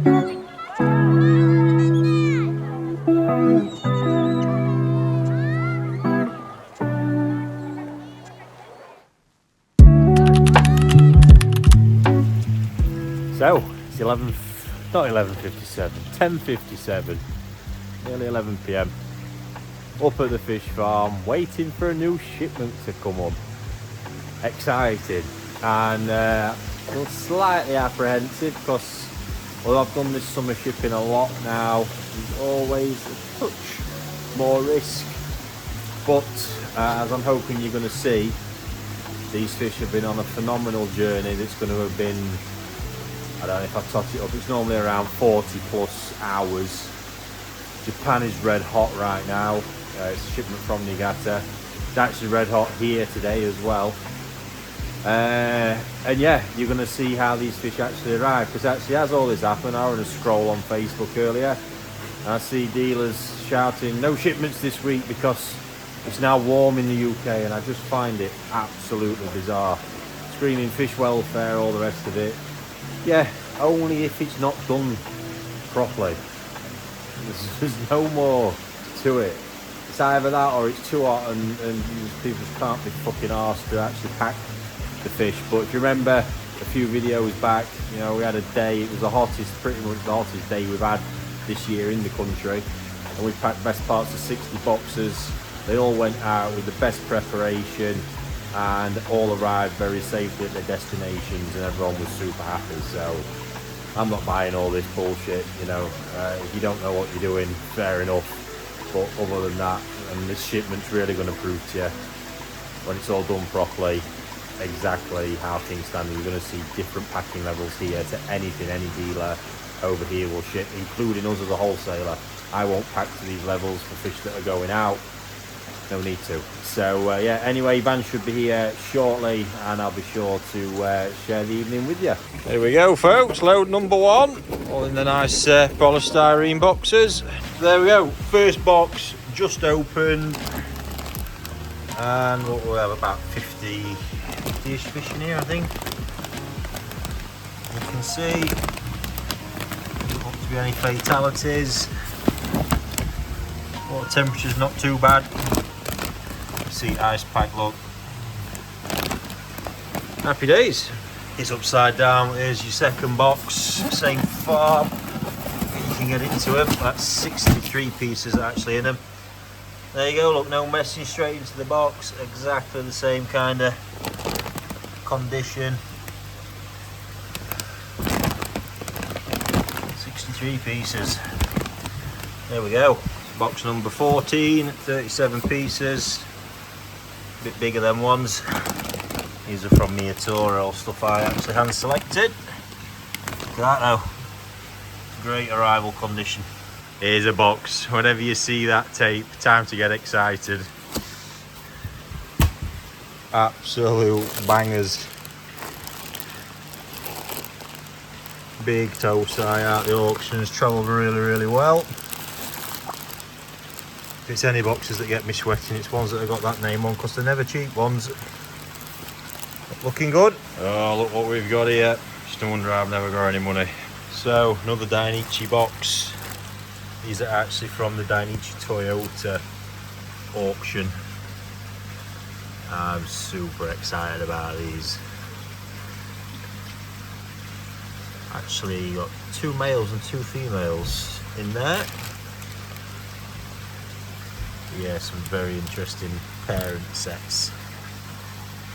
So it's 10:57, nearly 11 p.m. Up at the fish farm, waiting for a new shipment to come up. Excited and feel slightly apprehensive because although I've done this summer shipping a lot now, there's always a touch more risk. But as I'm hoping you're going to see, these fish have been on a phenomenal journey that's going to have been, I don't know if I tot it up, it's normally around 40 plus hours. Japan is red hot right now. It's a shipment from Niigata. It's actually red hot here today as well. And yeah, you're going to see how these fish actually arrive, because actually as all this happened, I was on a scroll on Facebook earlier and I see dealers shouting no shipments this week because it's now warm in the UK, and I just find it absolutely bizarre. Screaming fish welfare, all the rest of it. Yeah, only if it's not done properly. There's no more to it. It's either that or it's too hot and people just can't be fucking arsed to actually pack the fish. But if you remember a few videos back, you know, we had a day, it was the hottest, pretty much the hottest day we've had this year in the country, and we packed best parts of 60 boxes. They all went out with the best preparation and all arrived very safely at their destinations, and everyone was super happy. So I'm not buying all this bullshit, you know. If you don't know what you're doing, fair enough. But other than that, and this shipment's really going to prove to you, when it's all done properly, exactly how things stand. You're going to see different packing levels here to anything any dealer over here will ship, including us as a wholesaler. I won't pack to these levels for fish that are going out. No need to. So yeah, anyway, Van should be here shortly and I'll be sure to share the evening with you. There we go, folks, load number one, all in the nice polystyrene boxes. There we go, first box just opened, and what we'll have about 50-ish fish in here, I think. You can see, doesn't look to be any fatalities. Water temperature's not too bad. See ice pack, look. Happy days. It's upside down. Here's your second box, same farm. You can get into them. That's 63 pieces actually in them. There you go, look, no messing, straight into the box. Exactly the same kind of condition. 63 pieces. There we go. Box number 14, 37 pieces. A bit bigger than ones. These are from Miyatora, stuff I actually hand selected. Look at that now. Great arrival condition. Here's a box. Whenever you see that tape, time to get excited. Absolute bangers. Big Tosai out the auctions, travelled really well. If it's any boxes that get me sweating, it's ones that have got that name on, because they're never cheap ones. Looking good. Oh, look what we've got here. Just no wonder I've never got any money. So, another Dainichi box. These are actually from the Dainichi Toyota auction. I'm super excited about these. Actually, you got 2 males and 2 females in there. Yeah, some very interesting parent sets,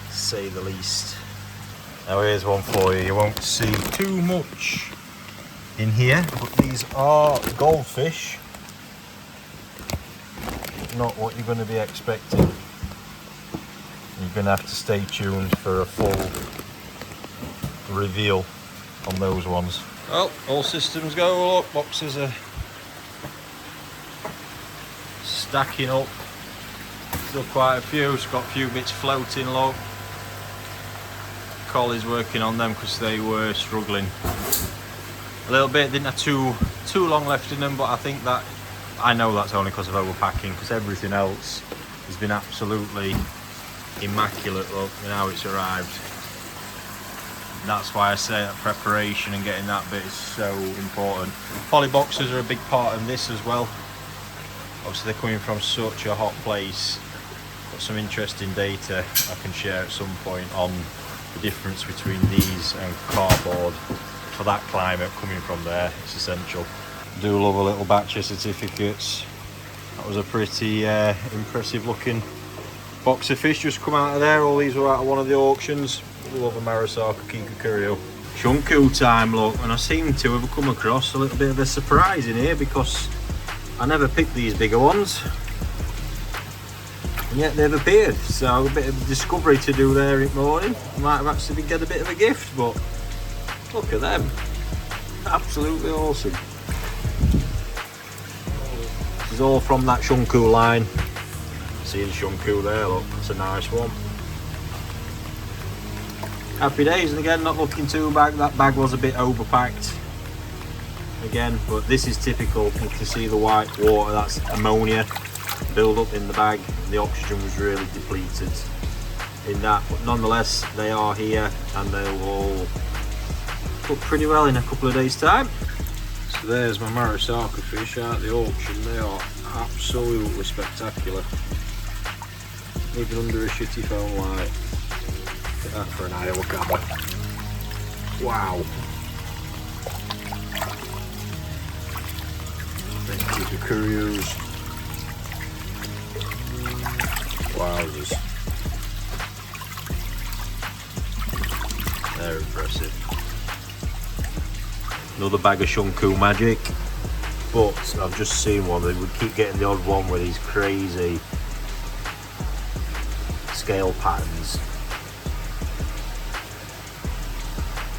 to say the least. Now here's one for you. You won't see too much in here, but these are goldfish. Not what you're going to be expecting. You're going to have to stay tuned for a full reveal on those ones. Well, all systems go. Look, boxes are stacking up. Still quite a few. It's got a few bits floating low. Collie's working on them because they were struggling a little bit. Didn't have too long left in them, but I know that's only because of overpacking, because everything else has been absolutely immaculate. Look, and how it's arrived. And that's why I say that preparation and getting that bit is so important. Poly boxes are a big part of this as well. Obviously they're coming from such a hot place. Got some interesting data I can share at some point on the difference between these and cardboard. For that climate coming from there, it's essential. Do love a little batch of certificates. That was a pretty impressive looking box of fish just come out of there. All these were out of one of the auctions. Love a Marasaka Kikukurio. Shunku time, look, and I seem to have come across a little bit of a surprise in here because I never picked these bigger ones. And yet they've appeared, so a bit of discovery to do there in the morning. Might have actually get a bit of a gift, but look at them. Absolutely awesome. This is all from that Shunku line. Seeing Shunku there, look, that's a nice one. Happy days, and again, not looking too bad. That bag was a bit overpacked again, but this is typical. You can see the white water, that's ammonia build up in the bag. The oxygen was really depleted in that, but nonetheless they are here and they'll all look pretty well in a couple of days time. So there's my Marasaka fish out the auction. They are absolutely spectacular, even under a shitty phone light. Look at that for an Iowa cabba. Wow. Thank you to Curios. Wowzers. They're impressive. Another bag of Shunku magic, but I've just seen one. They would keep getting the odd one with these crazy scale patterns.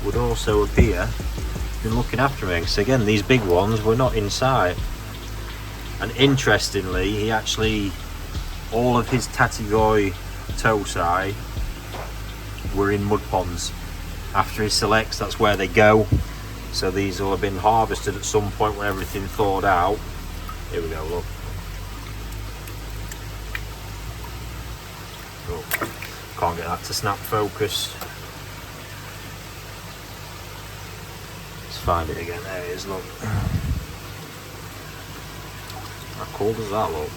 Would also appear, been looking after me, because again these big ones were not in sight. And interestingly, he actually, all of his Tatigoi tosai were in mud ponds. After he selects, that's where they go. So these will have been harvested at some point when everything thawed out. Here we go, look. Oh, can't get that to snap focus. Let's find it again. There it is, look. How cool does that look?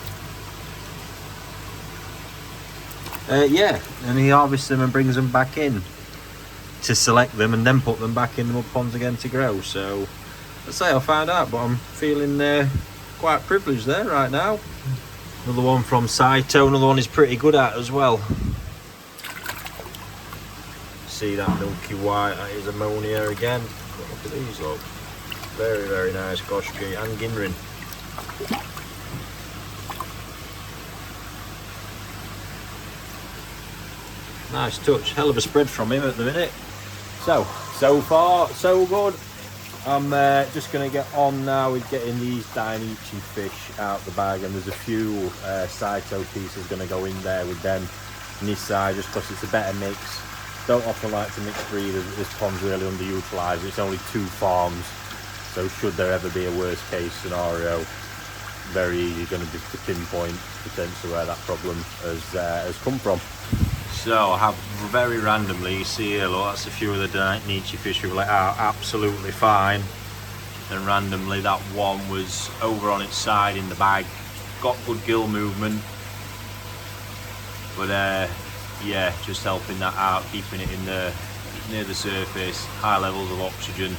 Yeah, and he harvests them and brings them back in to select them and then put them back in the mud ponds again to grow. So let's say I'll find out, but I'm feeling quite privileged there right now. Another one from Saito, another one he's pretty good at as well. See that milky white, that is ammonia again. Look at these, look. Very, very nice Goshki and Ginrin. Nice touch, hell of a spread from him at the minute. So far so good. I'm just going to get on now with getting these Dainichi fish out the bag, and there's a few Saito pieces going to go in there with them on this side just because it's a better mix. Don't often like to mix breeders, but this pond's really underutilised. It's only 2 farms, so should there ever be a worst case scenario, very easy going to be to pinpoint potentially where that problem has come from. So I have very randomly, you see here, look, that's a few of the Dainichi fish we've let out absolutely fine. And randomly that one was over on its side in the bag. Got good gill movement. But yeah, just helping that out, keeping it in the near the surface, high levels of oxygen.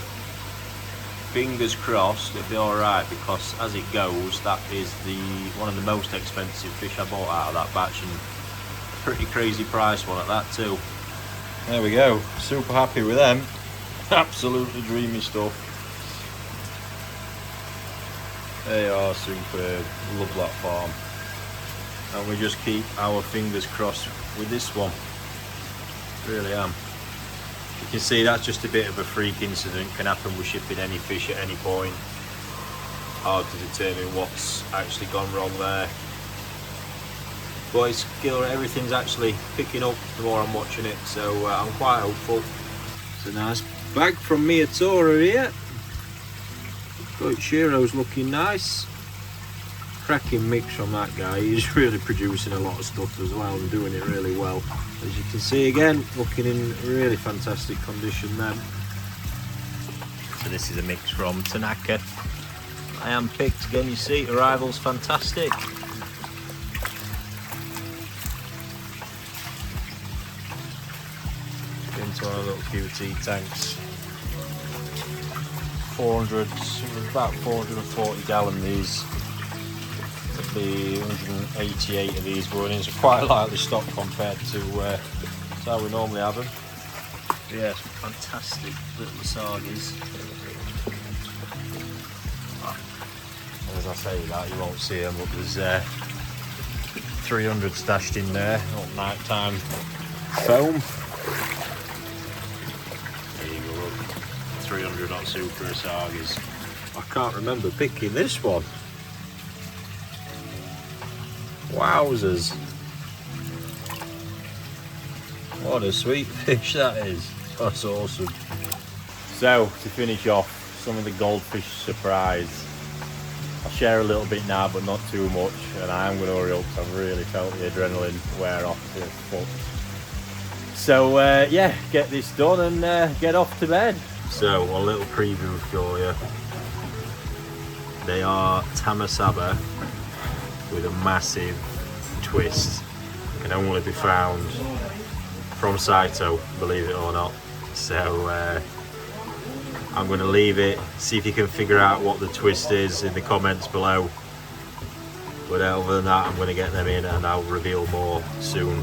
Fingers crossed it'll be alright, because as it goes, that is one of the most expensive fish I bought out of that batch, and pretty crazy price one at that too. There we go, super happy with them. Absolutely dreamy stuff. They are superb, love that farm. And we just keep our fingers crossed with this one. Really am. You can see that's just a bit of a freak incident, can happen with shipping any fish at any point. Hard to determine what's actually gone wrong there. But it's everyththing's actually picking up the more I'm watching it, so I'm quite hopeful. It's a nice bag from Miyatora here. Got Shiro's looking nice. cracking mix from that guy. He's really producing a lot of stuff as well and doing it really well. As you can see again, looking in really fantastic condition then. So this is a mix from Tanaka. I am picked again, you see, arrival's fantastic. Into our little QT tanks. 400, about 440 gallon these. There'll be 188 of these going in, so quite lightly stocked compared to how we normally have them. But yeah, some fantastic little asagis. As I say that, you won't see them, but there's 300 stashed in there, not nighttime foam. 300 hot super asagis. I can't remember picking this one. Wowzers. What a sweet fish that is. That's awesome. So, to finish off, some of the goldfish surprise. I'll share a little bit now, but not too much, and I am going to hurry up because I've really felt the adrenaline wear off to a foot. So, yeah, get this done and get off to bed. So, a little preview for you. They are Tamasaba with a massive twist. Can only be found from Saito, believe it or not. So I'm going to leave it, see if you can figure out what the twist is in the comments below. But other than that, I'm going to get them in and I'll reveal more soon.